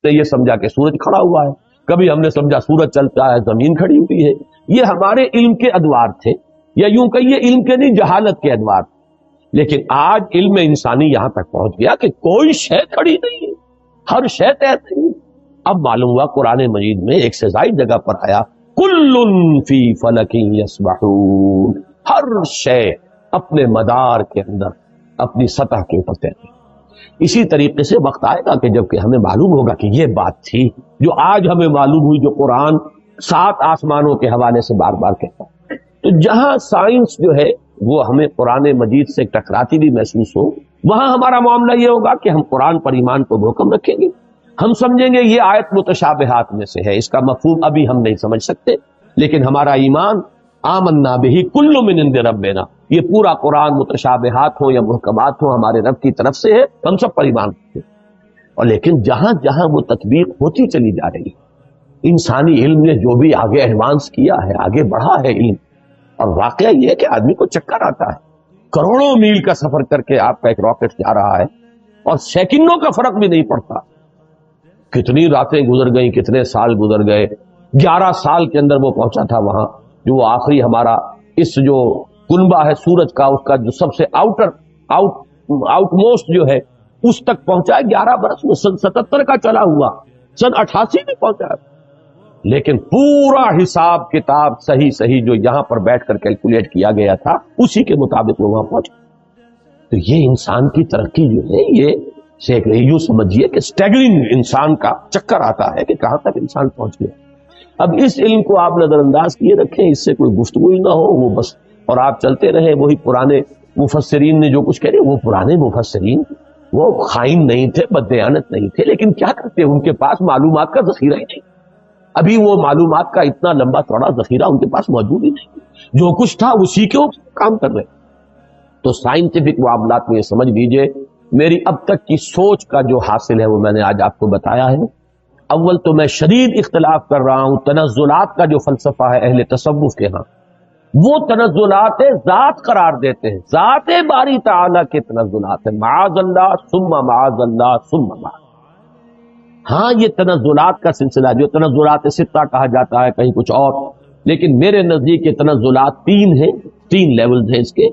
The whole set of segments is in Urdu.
نے یہ سمجھا کہ سورج کھڑا ہوا ہے، کبھی ہم نے سمجھا سورج چلتا ہے زمین کھڑی ہوئی ہے. یہ ہمارے علم کے ادوار تھے، یا یوں کہیے علم کے نہیں، جہالت کے ادوار تھے. لیکن آج علم انسانی یہاں تک پہنچ گیا کہ کوئی شے کھڑی نہیں ہے، ہر شے طے نہیں. اب معلوم ہوا قرآن مجید میں ایک سے زائد جگہ پر آیا کل فی فلک یسبحون، ہر شے اپنے مدار کے اندر اپنی سطح کے اوپر طے. اسی طریقے سے وقت آئے گا کہ جب کہ ہمیں معلوم ہوگا کہ یہ بات تھی جو آج ہمیں معلوم ہوئی، جو قرآن 7 آسمانوں کے حوالے سے بار بار کہتا ہے. تو جہاں سائنس جو ہے وہ ہمیں قرآن مجید سے ٹکراتی بھی محسوس ہو، وہاں ہمارا معاملہ یہ ہوگا کہ ہم قرآن پر ایمان کو محکم رکھیں گے. ہم سمجھیں گے یہ آیت متشابہات میں سے ہے، اس کا مفہوم ابھی ہم نہیں سمجھ سکتے، لیکن ہمارا ایمان آمنا بہ کل من عند ربنا، یہ پورا قرآن متشابہات ہو یا محکمات ہو ہمارے رب کی طرف سے ہے، ہم سب پر ایمان رکھتے ہیں. اور لیکن جہاں جہاں وہ تطبیق ہوتی چلی جا رہی ہے، انسانی علم نے جو بھی آگے ایڈوانس کیا ہے، آگے بڑھا ہے علم، اور واقعہ یہ ہے کہ آدمی کو چکر آتا ہے. کروڑوں میل کا سفر کر کے آپ کا ایک راکٹ جا رہا ہے اور سیکنڈوں کا فرق بھی نہیں پڑتا. کتنی راتیں گزر گئیں، کتنے سال گزر گئے، 11 سال کے اندر وہ پہنچا تھا وہاں. جو وہ آخری ہمارا اس جو کنبہ ہے سورج کا، اس کا جو سب سے آؤٹ موسٹ جو ہے اس تک پہنچا ہے 11 برس میں. سن 77 کا چلا ہوا، سن 88 میں پہنچا. لیکن پورا حساب کتاب صحیح جو یہاں پر بیٹھ کر کیلکولیٹ کیا گیا تھا اسی کے مطابق وہ وہاں پہنچا. تو یہ انسان کی ترقی جو ہے، یہ یوں سمجھیے کہ سٹیگرنگ انسان کا چکر آتا ہے کہ کہاں تک انسان پہنچ گیا. اب اس علم کو آپ نظر انداز کیے رکھیں، اس سے کوئی گفتگو ہی نہ ہو، وہ بس اور آپ چلتے رہیں. وہی پرانے مفسرین نے جو کچھ کہہ رہے، وہ پرانے مفسرین وہ خائن نہیں تھے، بددیانت نہیں تھے، لیکن کیا کرتے، ان کے پاس معلومات کا ذخیرہ ہی نہیں. ابھی وہ معلومات کا اتنا لمبا چوڑا ذخیرہ ان کے پاس موجود ہی نہیں، جو کچھ تھا اسی کے اوپر کام کر رہے. تو سائنٹیفک معاملات میں یہ سمجھ لیجئے، میری اب تک کی سوچ کا جو حاصل ہے وہ میں نے آج آپ کو بتایا ہے. اول تو میں شدید اختلاف کر رہا ہوں تنزلات کا جو فلسفہ ہے اہل تصوف کے ہاں، وہ تنزلات ذات قرار دیتے ہیں، ذات باری تعالیٰ کے تنزلات ہیں، معاذ اللہ ثم معاذ اللہ ثم معاذ. ہاں یہ تنزلات کا سلسلہ جو تنزلات ستہ کہا جاتا ہے کہیں کچھ اور، لیکن میرے نزدیک یہ تنزلات 3 ہیں، 3 لیولز ہیں اس کے.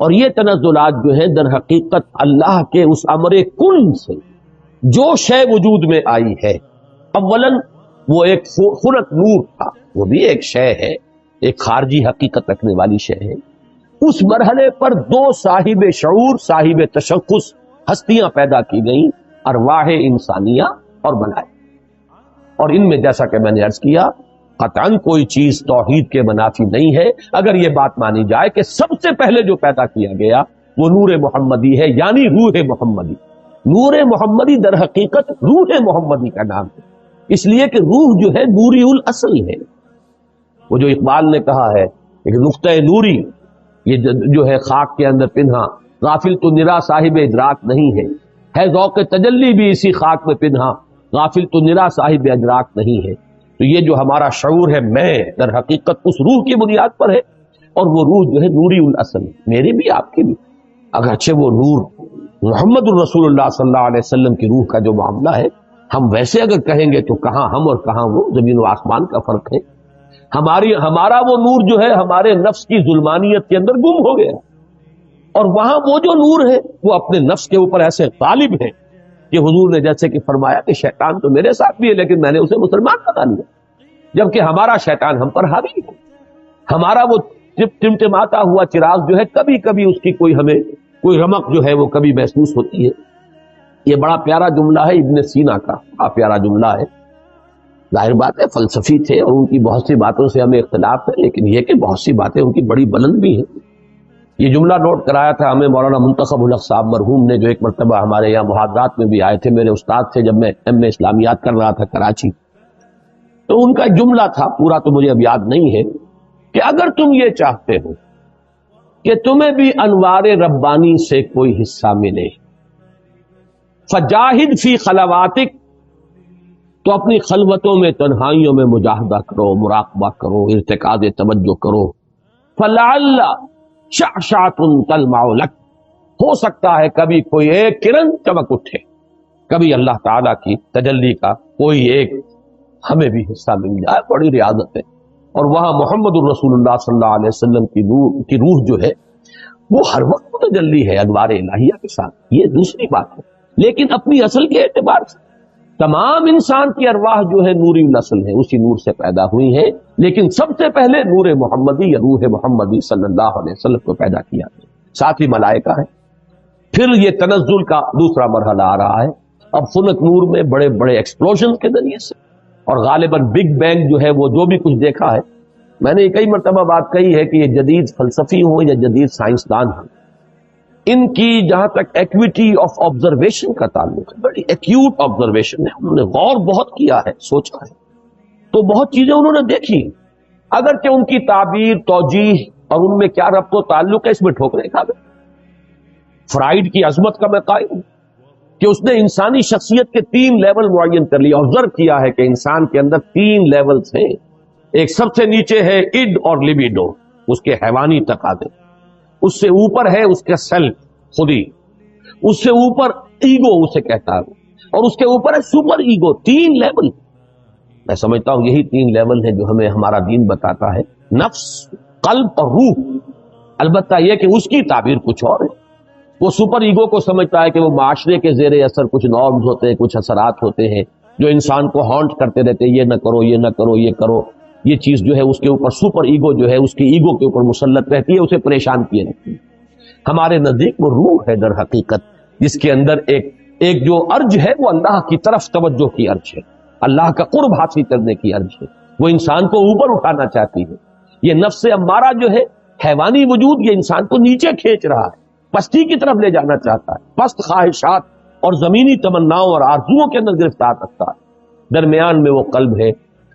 اور یہ تنزلات جو ہیں در حقیقت اللہ کے اس امر کن سے جو شے وجود میں آئی ہے. اولاً وہ ایک خلق نور تھا، وہ بھی ایک شے ہے، ایک خارجی حقیقت رکھنے والی شے ہے. اس مرحلے پر 2 صاحب شعور، صاحب تشخص ہستیاں پیدا کی گئیں، ارواح انسانیہ اور ملائکہ. اور ان میں جیسا کہ میں نے عرض کیا قطعاً کوئی چیز توحید کے منافی نہیں ہے اگر یہ بات مانی جائے کہ سب سے پہلے جو پیدا کیا گیا وہ نور محمدی ہے، یعنی روح محمدی. نور محمدی در حقیقت روح محمدی کا نام ہے، اس لیے کہ روح جو ہے نوری الاصل ہے. وہ جو اقبال نے کہا ہے کہ نقطہ نوری یہ جو ہے خاک کے اندر پنہا، غافل تو نرا صاحب ادراک نہیں ہے ذوق تجلی بھی اسی خاک میں پنہا، غافل تو نرا صاحب ادراک نہیں ہے. تو یہ جو ہمارا شعور ہے میں در حقیقت اس روح کی بنیاد پر ہے، اور وہ روح جو ہے نوری الاصل، میری بھی آپ کی بھی. اگرچہ وہ نور محمد الرسول اللہ صلی اللہ علیہ وسلم کی روح کا جو معاملہ ہے، ہم ویسے اگر کہیں گے تو کہاں ہم اور کہاں وہ، زمین و آسمان کا فرق ہے. ہمارا وہ نور جو ہے ہمارے نفس کی ظلمانیت کے اندر گم ہو گیا، اور وہاں وہ جو نور ہے وہ اپنے نفس کے اوپر ایسے غالب ہے کہ حضور نے جیسے کہ فرمایا کہ شیطان تو میرے ساتھ بھی ہے لیکن میں نے اسے مسلمان بنا لیا، جبکہ ہمارا شیطان ہم پر حاوی ہے. ہمارا وہ ٹمٹماتا ہوا چراغ جو ہے کبھی کبھی اس کی ہمیں کوئی رمق جو ہے وہ کبھی محسوس ہوتی ہے. یہ بڑا پیارا جملہ ہے ابن سینا کا، بڑا پیارا جملہ ہے. ظاہر بات ہے فلسفی تھے اور ان کی بہت سی باتوں سے ہمیں اختلاف ہے، لیکن یہ کہ بہت سی باتیں ان کی بڑی بلند بھی ہیں. یہ جملہ نوٹ کرایا تھا ہمیں مولانا منتخب الحق صاحب مرحوم نے، جو ایک مرتبہ ہمارے یہاں محاضرات میں بھی آئے تھے، میرے استاد تھے جب میں ایم اے اسلامیات کر رہا تھا کراچی. تو ان کا جملہ تھا، پورا تو مجھے اب یاد نہیں ہے، کہ اگر تم یہ چاہتے ہو کہ تمہیں بھی انوار ربانی سے کوئی حصہ ملے، فجاہد فی خلواتک، تو اپنی خلوتوں میں تنہائیوں میں مجاہدہ کرو، مراقبہ کرو، ارتکاز توجہ کرو. فلعل شعشعۃ تلمع لک، ہو سکتا ہے کبھی کوئی ایک کرن چمک اٹھے، کبھی اللہ تعالیٰ کی تجلی کا کوئی ایک ہمیں بھی حصہ مل جائے، بڑی ریاضت ہے۔ اور وہاں محمد الرسول اللہ صلی اللہ علیہ وسلم کی روح جو ہے وہ ہر وقت تجلی ہے انوار الہیہ کے ساتھ، یہ دوسری بات ہے۔ لیکن اپنی اصل کے اعتبار سے تمام انسان کی ارواح جو ہے نوری نسل ہے، اسی نور سے پیدا ہوئی ہے، لیکن سب سے پہلے نور محمدی یا روح محمدی صلی اللہ علیہ وسلم کو پیدا کیا گیا، ساتھ ہی ملائکہ ہے۔ پھر یہ تنزل کا دوسرا مرحلہ آ رہا ہے، اب فلک نور میں بڑے بڑے ایکسپلوژن کے ذریعے سے، اور غالباً بگ بینگ جو ہے وہ جو بھی کچھ دیکھا ہے، میں نے کئی مرتبہ بات کہی ہے کہ یہ جدید فلسفی ہوں یا جدید سائنسدان ہوں، ان کی جہاں تک ایکویٹی آف آبزرویشن کا تعلق ہے، بڑی ایکیوٹ آبزرویشن ہے، انہوں نے غور بہت کیا ہے، سوچا ہے، تو بہت چیزیں انہوں نے دیکھی، اگرچہ ان کی تعبیر، توجیہ اور ان میں کیا ربط و تعلق ہے، اس میں ٹھوکریں کھا گئے۔ فرائیڈ کی عظمت کا میں قائل ہوں کہ اس نے انسانی شخصیت کے 3 لیول معین کر لیا، آبزرو کیا ہے کہ انسان کے اندر 3 لیولز ہیں، ایک سب سے نیچے ہے اڈ اور لیبیڈو، اس کے حیوانی تقاضے، اس سے اوپر ہے اس کا سیلف، خودی، اس سے اوپر ایگو اسے کہتا ہے، اور اس کے اوپر ہے سپر ایگو۔ 3 لیول، میں سمجھتا ہوں یہی 3 لیول ہیں جو ہمیں ہمارا دین بتاتا ہے، نفس، قلب اور روح۔ البتہ یہ کہ اس کی تعبیر کچھ اور ہے، وہ سپر ایگو کو سمجھتا ہے کہ وہ معاشرے کے زیر اثر کچھ نارمز ہوتے ہیں، کچھ اثرات ہوتے ہیں جو انسان کو ہانٹ کرتے رہتے ہیں، یہ نہ کرو، یہ نہ کرو، یہ کرو، یہ چیز جو ہے اس کے اوپر سپر ایگو جو ہے اس کی ایگو کے اوپر مسلط رہتی ہے، اسے پریشان کیے رہتی ہے۔ ہمارے نزدیک وہ روح ہے در حقیقت، جس کے اندر ایک جو ارج ہے وہ اللہ کی طرف توجہ کی ارج ہے، اللہ کا قرب حاصل کرنے کی ارج ہے، وہ انسان کو اوپر اٹھانا چاہتی ہے۔ یہ نفس امارہ جو ہے، حیوانی وجود، یہ انسان کو نیچے کھینچ رہا ہے، پستی کی طرف لے جانا چاہتا ہے، پست خواہشات اور زمینی تمناؤں اور آرزوؤں کے اندر گرفتار رکھتا ہے۔ درمیان میں وہ قلب ہے،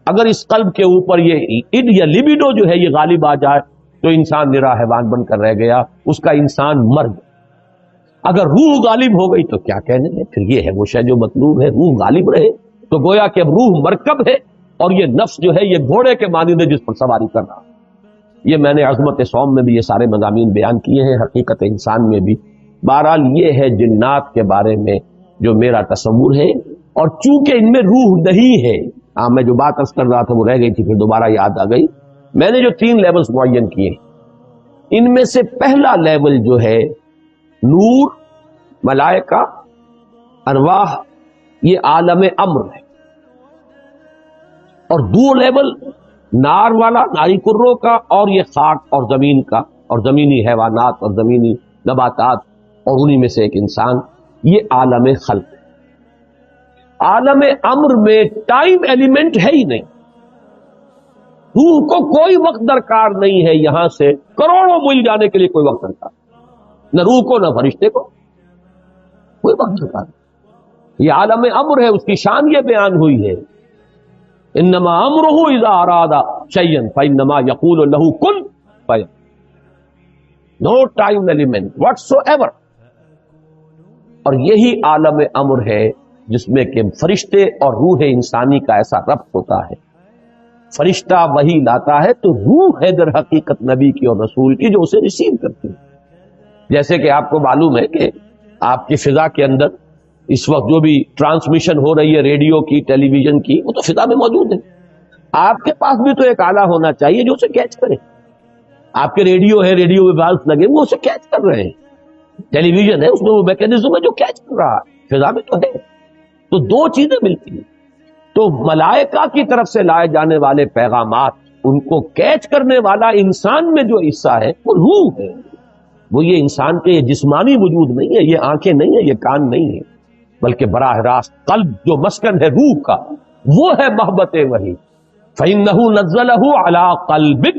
اگر اس قلب کے اوپر یہ اڈ یا لیبیڈو جو ہے یہ غالب آ جائے تو انسان نرا حیوان بن کر رہ گیا، اس کا انسان مر گیا۔ اگر روح غالب ہو گئی تو کیا کہنے ہیں، پھر یہ ہے وہ شے جو مطلوب ہے، روح غالب رہے تو گویا کہ اب روح مرکب ہے، اور یہ نفس جو ہے یہ گھوڑے کے مانند ہے جس پر سواری کر رہا ہے۔ یہ میں نے عظمت سوم میں بھی یہ سارے مضامین بیان کیے ہیں، حقیقت انسان میں بھی۔ بہرحال یہ ہے جنات کے بارے میں جو میرا تصور ہے، اور چونکہ ان میں روح نہیں ہے، میں جو بات عرض کر رہا تھا وہ رہ گئی تھی، پھر دوبارہ یاد آ گئی۔ میں نے جو 3 لیولز معین کیے، ان میں سے پہلا لیول جو ہے نور، ملائکہ، ارواح، یہ عالم امر ہے، اور 2 لیول نار والا، ناری کروں کا، اور یہ خاک اور زمین کا، اور زمینی حیوانات اور زمینی نباتات، اور انہی میں سے ایک انسان، یہ عالم خلق ہے۔ عالم امر میں ٹائم ایلیمنٹ ہے ہی نہیں، روح کو کوئی وقت درکار نہیں ہے، یہاں سے کروڑوں میل جانے کے لیے کوئی وقت درکار، نہ روح کو نہ فرشتے کو کوئی وقت درکار۔ یہ عالم امر ہے، اس کی شان یہ بیان ہوئی ہے، انما امرہ اذا اراد شیئا فانما یقول له کن فیکون، نو ٹائم ایلیمنٹ واٹس ایور۔ اور یہی عالم امر ہے جس میں کہ فرشتے اور روح انسانی کا ایسا ربط ہوتا ہے، فرشتہ وحی لاتا ہے تو روح ہے در حقیقت نبی کی اور رسول کی جو اسے ریسیو کرتی ہے۔ جیسے کہ آپ کو معلوم ہے کہ آپ کی فضا کے اندر اس وقت جو بھی ٹرانسمیشن ہو رہی ہے ریڈیو کی، ٹیلی ویژن کی، وہ تو فضا میں موجود ہے۔ آپ کے پاس بھی تو ایک آلہ ہونا چاہیے جو اسے کیچ کرے۔ آپ کے ریڈیو ہے، ریڈیو ویوز لگے، وہ اسے کیچ کر رہے ہیں۔ ٹیلی ویژن ہے، اس میں وہ میکینزم ہے جو کیچ کر رہا ہے، فضا میں تو ہے۔ تو 2 چیزیں ملتی ہیں، تو ملائکہ کی طرف سے لائے جانے والے پیغامات، ان کو کیچ کرنے والا انسان میں جو حصہ ہے وہ روح ہے، وہ یہ انسان کے یہ جسمانی وجود نہیں ہے، یہ آنکھیں نہیں ہیں، یہ کان نہیں ہے، بلکہ براہ راست قلب جو مسکن ہے روح کا، وہ ہے محبت وحی۔ فَإِنَّهُ نَزَّلَهُ عَلَىٰ قَلْبِكَ،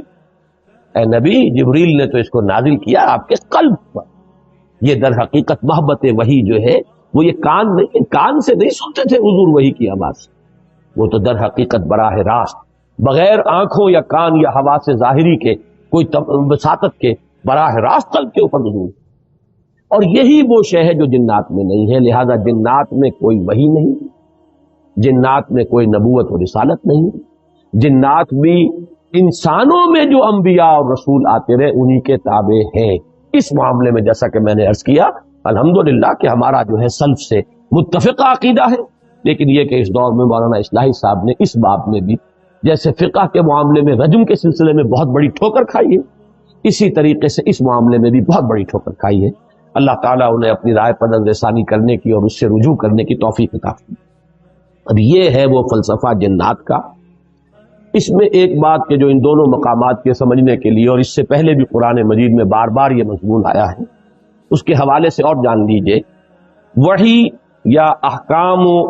اے نبی جبریل نے تو اس کو نازل کیا آپ کے قلب پر۔ یہ در حقیقت محبت وحی جو ہے وہ یہ کان نہیں، کان سے نہیں سنتے تھے حضور وحی کی آواز، وہ تو در حقیقت براہ راست بغیر آنکھوں یا کان یا حواس ظاہری کے، کوئی وساطت کے، براہ راست قلب کے اوپر نزول۔ اور یہی وہ شے ہے جو جنات میں نہیں ہے، لہذا جنات میں کوئی وحی نہیں، جنات میں کوئی نبوت و رسالت نہیں، جنات بھی انسانوں میں جو انبیاء اور رسول آتے رہے انہی کے تابع ہیں۔ اس معاملے میں جیسا کہ میں نے عرض کیا، الحمدللہ کہ ہمارا جو ہے سلف سے متفقہ عقیدہ ہے، لیکن یہ کہ اس دور میں مولانا اصلاحی صاحب نے اس باب میں بھی جیسے فقہ کے معاملے میں رجم کے سلسلے میں بہت بڑی ٹھوکر کھائی ہے، اسی طریقے سے اس معاملے میں بھی بہت بڑی ٹھوکر کھائی ہے۔ اللہ تعالیٰ انہیں اپنی رائے پر نظر ثانی کرنے کی اور اس سے رجوع کرنے کی توفیق عطا فرمائے۔ اب یہ ہے وہ فلسفہ جنات کا۔ اس میں ایک بات کہ جو ان دونوں مقامات کے سمجھنے کے لیے، اور اس سے پہلے بھی قرآن مجید میں بار بار یہ مضمون آیا ہے، اس کے حوالے سے اور جان لیجئے، وحی یا احکام و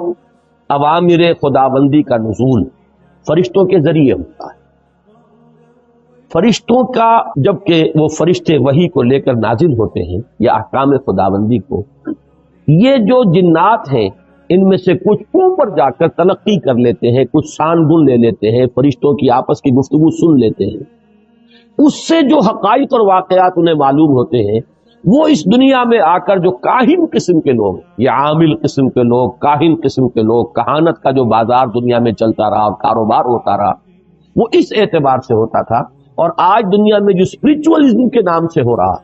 اوامر خداوندی کا نزول فرشتوں کے ذریعے ہوتا ہے۔ فرشتوں کا جبکہ وہ فرشتے وحی کو لے کر نازل ہوتے ہیں یا احکام خداوندی کو، یہ جو جنات ہیں ان میں سے کچھ اوپر جا کر تلقی کر لیتے ہیں، کچھ سان گن لے لیتے ہیں، فرشتوں کی آپس کی گفتگو سن لیتے ہیں، اس سے جو حقائق اور واقعات انہیں معلوم ہوتے ہیں، وہ اس دنیا میں آ کر جو کاہن قسم کے لوگ، یہ عامل قسم کے لوگ، کاہن قسم کے لوگ، کہانت کا جو بازار دنیا میں چلتا رہا اور کاروبار ہوتا رہا، وہ اس اعتبار سے ہوتا تھا۔ اور آج دنیا میں جو اسپرچوئلزم کے نام سے ہو رہا،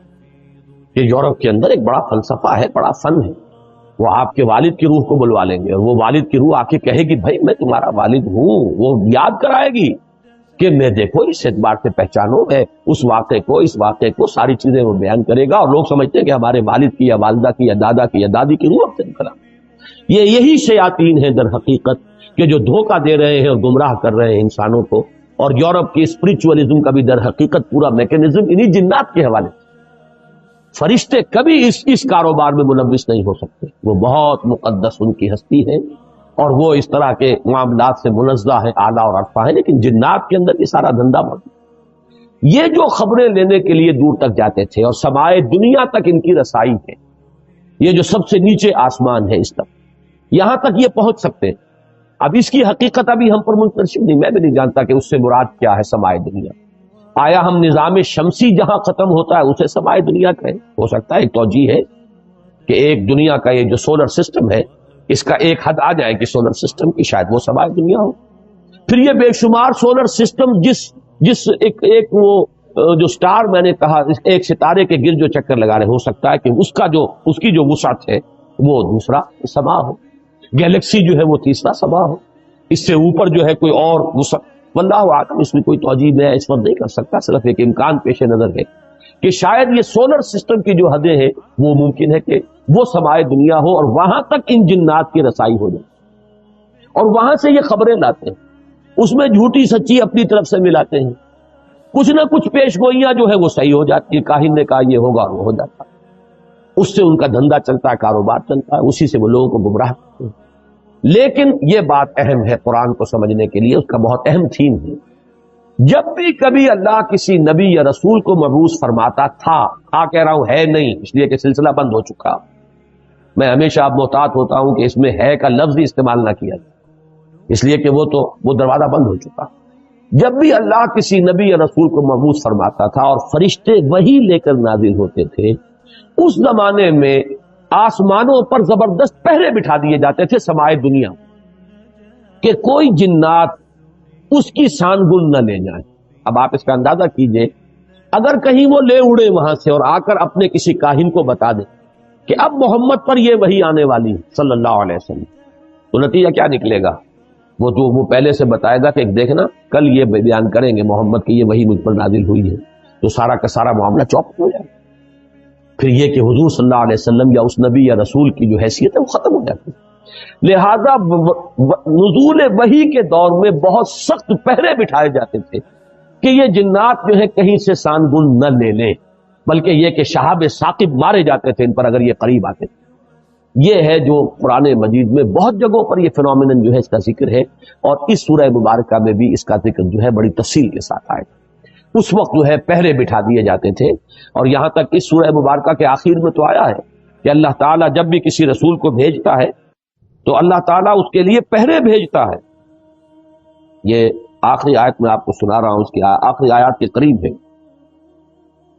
کہ یورپ کے اندر ایک بڑا فلسفہ ہے، بڑا فن ہے، وہ آپ کے والد کی روح کو بلوا لیں گے اور وہ والد کی روح آ کے کہے گی بھائی میں تمہارا والد ہوں، وہ یاد کرائے گی کہ میں دیکھو اس اعتبار سے پہچانو، ہے اس واقعے کو ساری چیزیں وہ بیان کرے گا، اور لوگ سمجھتے ہیں کہ ہمارے والد کی یا والدہ کی یا دادا کی یا دادی کی روح سے نکلا۔ یہی شیاطین ہیں در حقیقت کہ جو دھوکہ دے رہے ہیں اور گمراہ کر رہے ہیں انسانوں کو، اور یورپ کی اسپرچوئلزم کا بھی در حقیقت پورا میکینزم انہی جنات کے حوالے سے۔ فرشتے کبھی اس کاروبار میں ملوث نہیں ہو سکتے، وہ بہت مقدس ان کی ہستی ہے اور وہ اس طرح کے معاملات سے منزہ ہے، اعلیٰ اور عرفہ ہے، لیکن جنات کے اندر یہ سارا دھندا موجود۔ یہ جو خبریں لینے کے لیے دور تک جاتے تھے اور سمائے دنیا تک ان کی رسائی ہے، یہ جو سب سے نیچے آسمان ہے اس تک، یہاں تک یہ پہنچ سکتے ہیں۔ اب اس کی حقیقت ابھی ہم پر منتشر نہیں، میں بھی نہیں جانتا کہ اس سے مراد کیا ہے سمائے دنیا۔ آیا ہم نظام شمسی جہاں ختم ہوتا ہے اسے سمائے دنیا کہیں؟ ہو سکتا ہے ایک توجیہ ہے کہ ایک دنیا کا یہ جو سولر سسٹم ہے اس کا ایک حد آ جائے کہ سولر سسٹم کی شاید وہ سمائے دنیا ہو۔ پھر یہ بے شمار سولر سسٹم جس ایک وہ جو سٹار میں نے کہا ایک ستارے کے گرد جو چکر لگا رہے، ہو سکتا ہے کہ اس کی جو وسعت ہے وہ دوسرا سما ہو، گیلیکسی جو ہے وہ تیسرا سما ہو، اس سے اوپر جو ہے کوئی اور وسعت، واللہ اعلم، اس میں کوئی توجیہ میں اس وقت نہیں کر سکتا، صرف ایک امکان پیش نظر ہے کہ شاید یہ سولر سسٹم کی جو حدیں ہیں وہ ممکن ہے کہ وہ سمائے دنیا ہو اور وہاں تک ان جنات کی رسائی ہو جائے، اور وہاں سے یہ خبریں لاتے ہیں، اس میں جھوٹی سچی اپنی طرف سے ملاتے ہیں، کچھ نہ کچھ پیش گوئیاں جو ہے وہ صحیح ہو جاتی ہے، کاہن نے کہا یہ ہوگا اور وہ ہو جاتا ہے، اس سے ان کا دھندا چلتا ہے، کاروبار چلتا ہے، اسی سے وہ لوگوں کو گمراہ کرتے ہیں۔ لیکن یہ بات اہم ہے قرآن کو سمجھنے کے لیے، اس کا بہت اہم تھیم ہے، جب بھی کبھی اللہ کسی نبی یا رسول کو مبعوث فرماتا تھا، کہہ رہا ہوں ہے نہیں، اس لیے کہ سلسلہ بند ہو چکا، میں ہمیشہ اب محتاط ہوتا ہوں کہ اس میں ہے کا لفظ ہی استعمال نہ کیا جائے، اس لیے کہ وہ دروازہ بند ہو چکا۔ جب بھی اللہ کسی نبی یا رسول کو مبعوث فرماتا تھا اور فرشتے وہی لے کر نازل ہوتے تھے، اس زمانے میں آسمانوں پر زبردست پہرے بٹھا دیے جاتے تھے سمائے دنیا، کہ کوئی جنات اس کی سان گن نہ لے جائیں۔ اب آپ اس کا اندازہ کیجئے، اگر کہیں وہ لے اڑے وہاں سے اور آ کر اپنے کسی کاہن کو بتا دیں کہ اب محمد پر یہ وحی آنے والی ہے صلی اللہ علیہ وسلم، تو نتیجہ کیا نکلے گا؟ وہ پہلے سے بتائے گا کہ دیکھنا کل یہ بیان کریں گے محمد کی یہ وحی مجھ پر نازل ہوئی ہے، تو سارا کا سارا معاملہ چوپٹ ہو جائے، پھر یہ کہ حضور صلی اللہ علیہ وسلم یا اس نبی یا رسول کی جو حیثیت ہے وہ ختم ہو جاتی ہے۔ لہذا نزول وحی کے دور میں بہت سخت پہرے بٹھائے جاتے تھے کہ یہ جنات جو ہے کہیں سے سان گن نہ لے لیں، بلکہ یہ کہ شہاب ثاقب مارے جاتے تھے ان پر اگر یہ قریب آتے تھے۔ یہ ہے جو قرآن مجید میں بہت جگہوں پر یہ فینومینن جو ہے اس کا ذکر ہے، اور اس سورہ مبارکہ میں بھی اس کا ذکر جو ہے بڑی تفصیل کے ساتھ آئے۔ اس وقت جو ہے پہرے بٹھا دیے جاتے تھے، اور یہاں تک اس سورہ مبارکہ کے آخر میں تو آیا ہے کہ اللہ تعالیٰ جب بھی کسی رسول کو بھیجتا ہے تو اللہ تعالیٰ اس کے لیے پہرے بھیجتا ہے۔ یہ آخری آیت میں آپ کو سنا رہا ہوں، اس کی آخری آیات کے قریب ہے،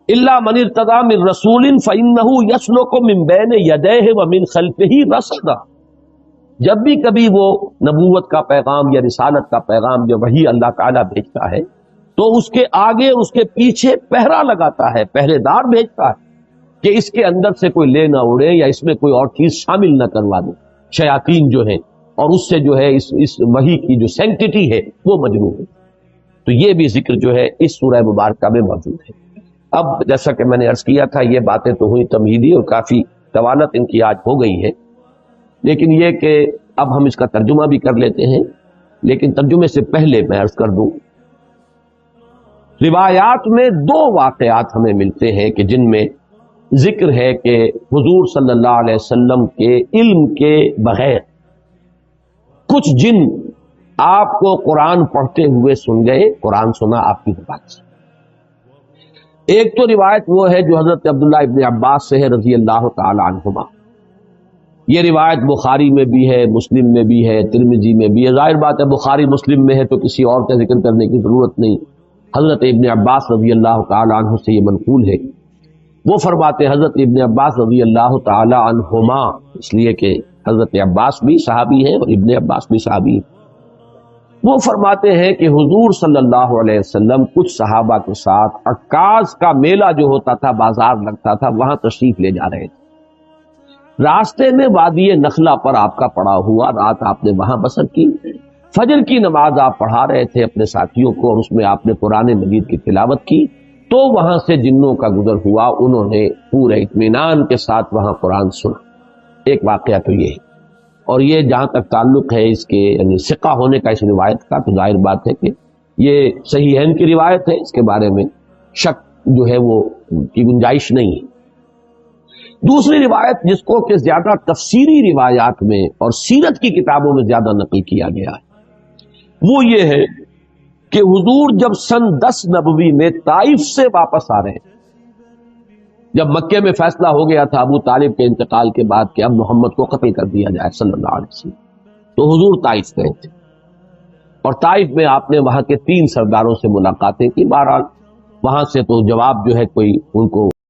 الا من ارتضی من رسول فانہ یسلک من بین یدیہ ومن خلفہ رصدا۔ جب بھی کبھی وہ نبوت کا پیغام یا رسالت کا پیغام جو وہی اللہ تعالیٰ بھیجتا ہے تو اس کے آگے اس کے پیچھے پہرا لگاتا ہے، پہرے دار بھیجتا ہے کہ اس کے اندر سے کوئی لے نہ اڑے یا اس میں کوئی اور چیز شامل نہ کروا دے۔ شیاطین جو ہیں اور اس سے جو ہے اس وحی کی جو سینکٹیٹی ہے وہ مجروح ہے. تو یہ بھی ذکر جو ہے اس سورہ مبارکہ میں موجود ہے. اب جیسا کہ میں نے عرض کیا تھا یہ باتیں تو ہوئی تمہیدی اور کافی طوالت ان کی آج ہو گئی ہے، لیکن یہ کہ اب ہم اس کا ترجمہ بھی کر لیتے ہیں. لیکن ترجمے سے پہلے میں عرض کر دوں، روایات میں دو واقعات ہمیں ملتے ہیں کہ جن میں ذکر ہے کہ حضور صلی اللہ علیہ وسلم کے علم کے بغیر کچھ جن آپ کو قرآن پڑھتے ہوئے سن گئے، قرآن سنا آپ کی زبان سے. ایک تو روایت وہ ہے جو حضرت عبداللہ ابن عباس سے ہے رضی اللہ تعالی عنہما. یہ روایت بخاری میں بھی ہے، مسلم میں بھی ہے، ترمذی میں بھی ہے. ظاہر بات ہے بخاری مسلم میں ہے تو کسی اور کا ذکر کرنے کی ضرورت نہیں. حضرت ابن عباس رضی اللہ تعالی عنہ سے یہ منقول ہے. وہ فرماتے حضرت ابن عباس رضی اللہ تعالی عنہما، اس لیے کہ حضرت عباس بھی صحابی ہیں اور ابن عباس بھی صحابی ہیں. وہ فرماتے ہیں کہ حضور صلی اللہ علیہ وسلم کچھ صحابہ کے ساتھ عکاظ کا میلہ جو ہوتا تھا، بازار لگتا تھا، وہاں تشریف لے جا رہے تھے. راستے میں وادی نخلا پر آپ کا پڑا ہوا، رات آپ نے وہاں بسر کی. فجر کی نماز آپ پڑھا رہے تھے اپنے ساتھیوں کو اور اس میں آپ نے قرآن مجید کی تلاوت کی، تو وہاں سے جنوں کا گزر ہوا، انہوں نے پورے اطمینان کے ساتھ وہاں قرآن سنا. ایک واقعہ تو یہ ہے. اور یہ جہاں تک تعلق ہے اس کے یعنی ثقہ ہونے کا اس روایت کا، تو ظاہر بات ہے کہ یہ صحیحین کی روایت ہے، اس کے بارے میں شک جو ہے وہ کی گنجائش نہیں ہے. دوسری روایت جس کو کہ زیادہ تفسیری روایات میں اور سیرت کی کتابوں میں زیادہ نقل کیا گیا ہے، وہ یہ ہے کہ حضور جب سن 10 نبوی میں طائف سے واپس آ رہے ہیں، جب مکے میں فیصلہ ہو گیا تھا ابو طالب کے انتقال کے بعد کہ اب محمد کو قتل کر دیا جائے صلی اللہ علیہ وسلم، تو حضور طائف گئے تھے اور طائف میں آپ نے وہاں کے 3 سرداروں سے ملاقاتیں کی. بہرحال وہاں سے تو جواب جو ہے کوئی ان کو